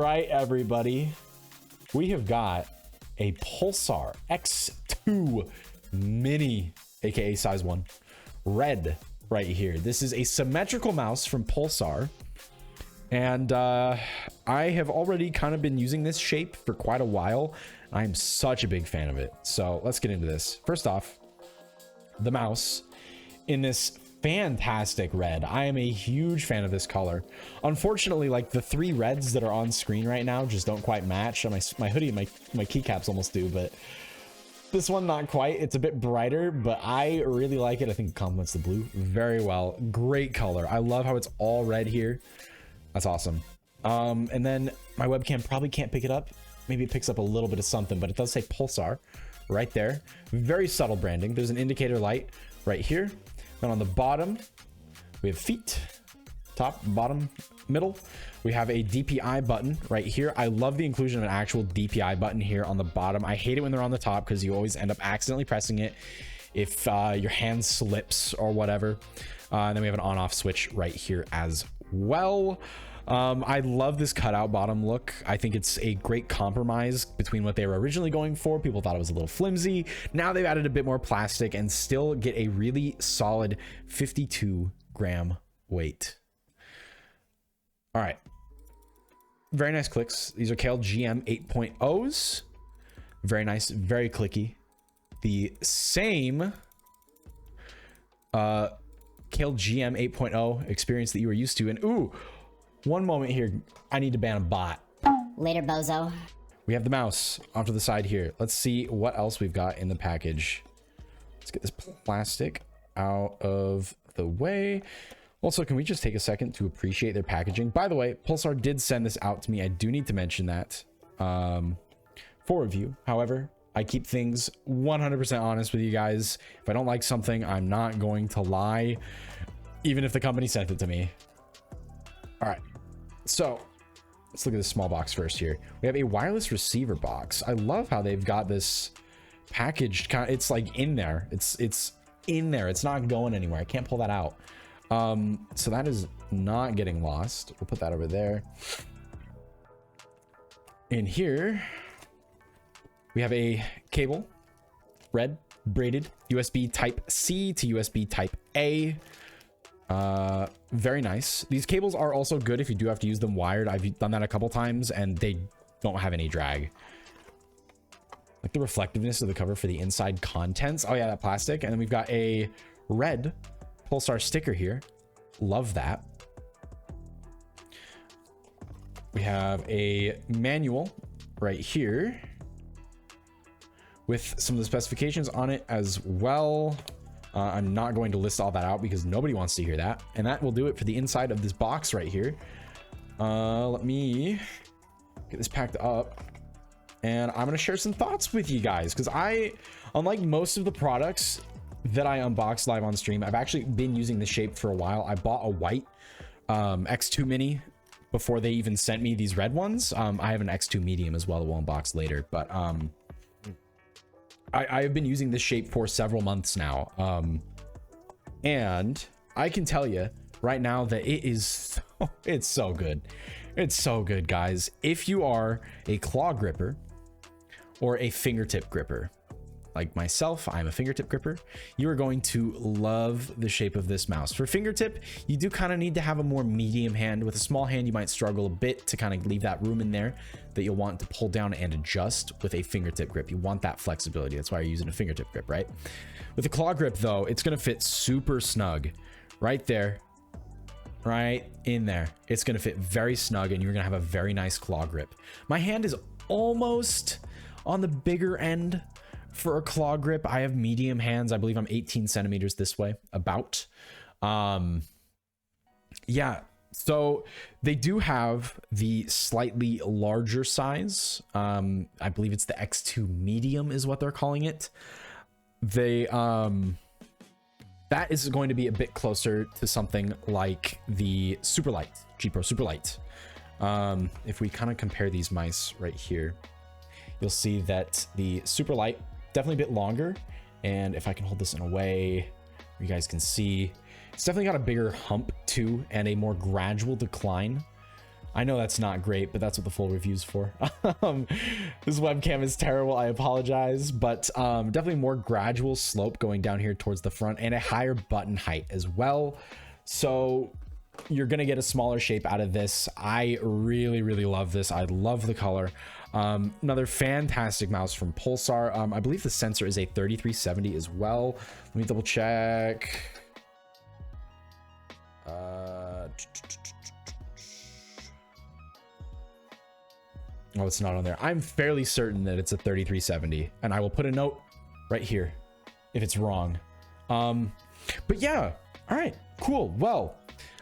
right, everybody. We have got a Pulsar X2 Mini, aka size 1, red right here. This is a symmetrical mouse from Pulsar. And I have already kind of been using this shape for quite a while. I'm such a big fan of it. So let's get into this. First off, the mouse in this fantastic red. I am a huge fan of this color. Unfortunately, like the 3 reds that are on screen right now just don't quite match. My hoodie and my keycaps almost do, but this one not quite. It's a bit brighter, but I really like it. I think it complements the blue very well. Great color. I love how it's all red here. That's awesome. And then my webcam probably can't pick it up. Maybe it picks up a little bit of something, but it does say Pulsar right there. Very subtle branding. There's an indicator light right here. Then on the bottom, we have feet, top, bottom, middle. We have a DPI button right here. I love the inclusion of an actual DPI button here on the bottom. I hate it when they're on the top because you always end up accidentally pressing it if your hand slips or whatever. And then we have an on-off switch right here as well. I love this cutout bottom look. I think it's a great compromise between what they were originally going for. People thought it was a little flimsy. Now they've added a bit more plastic and still get a really solid 52-gram weight. All right. Very nice clicks. These are Kale GM 8.0s. Very nice, very clicky. The same Kale GM 8.0 experience that you were used to. And ooh, one moment here, I need to ban a bot. Later, bozo. We have the mouse off to the side here. Let's see what else we've got in the package. Let's get this plastic out of the way. Also, can we just take a second to appreciate their packaging? By the way, Pulsar did send this out to me. I do need to mention that for review. However, I keep things 100% honest with you guys. If I don't like something, I'm not going to lie, even if the company sent it to me. All right, so let's look at this small box first here. We have a wireless receiver box. I love how they've got this packaged. It's like in there. It's in there. It's not going anywhere. I can't pull that out. So that is not getting lost. We'll put that over there. In here, we have a cable, red, braided, USB type C to USB type A. Very nice. These cables are also good if you do have to use them wired. I've done that a couple times and they don't have any drag. Like the reflectiveness of the cover for the inside contents. Oh yeah, that plastic. And then we've got a red Pulsar sticker here. Love that. We have a manual right here with some of the specifications on it as well. I'm not going to list all that out because nobody wants to hear that. And that will do it for the inside of this box right here. Let me get this packed up. And I'm going to share some thoughts with you guys. Because unlike most of the products that I unboxed live on stream, I've actually been using this shape for a while. I bought a white X2 Mini before they even sent me these red ones. I have an X2 Medium as well that we'll unbox later. But I have been using this shape for several months now. And I can tell you right now that it's so good. It's so good, guys. If you are a claw gripper or a fingertip gripper, like myself, I'm a fingertip gripper, you are going to love the shape of this mouse. For fingertip, you do kind of need to have a more medium hand. With a small hand, you might struggle a bit to kind of leave that room in there that you'll want to pull down and adjust. With a fingertip grip, you want that flexibility. That's why you're using a fingertip grip, right? With a claw grip, though, it's going to fit super snug right there, right in there. It's going to fit very snug, and you're going to have a very nice claw grip. My hand is almost on the bigger end for a claw grip. I have medium hands. I believe I'm 18 centimeters this way, about. Yeah, so they do have the slightly larger size. I believe it's the X2 Medium is what they're calling it. They that is going to be a bit closer to something like the Superlight, G Pro Superlight. If we kind of compare these mice right here, you'll see that the Superlight definitely a bit longer, and if I can hold this in a way you guys can see, it's definitely got a bigger hump too and a more gradual decline I know that's not great, but that's what the full review's for. This webcam is terrible. I apologize, but definitely more gradual slope going down here towards the front and a higher button height as well. So you're going to get a smaller shape out of this. I really, really love this. I love the color. Another fantastic mouse from Pulsar. I believe the sensor is a 3370 as well. Let me double check. Oh, it's not on there. I'm fairly certain that it's a 3370, and I will put a note right here if it's wrong. But yeah, all right, cool. Well,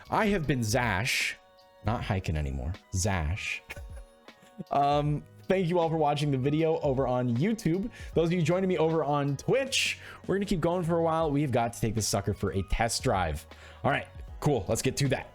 I have been Zash, not hiking anymore, Zash. Thank you all for watching the video over on YouTube. Those of you joining me over on Twitch, we're gonna keep going for a while. We've got to take this sucker for a test drive. All right, cool, let's get to that.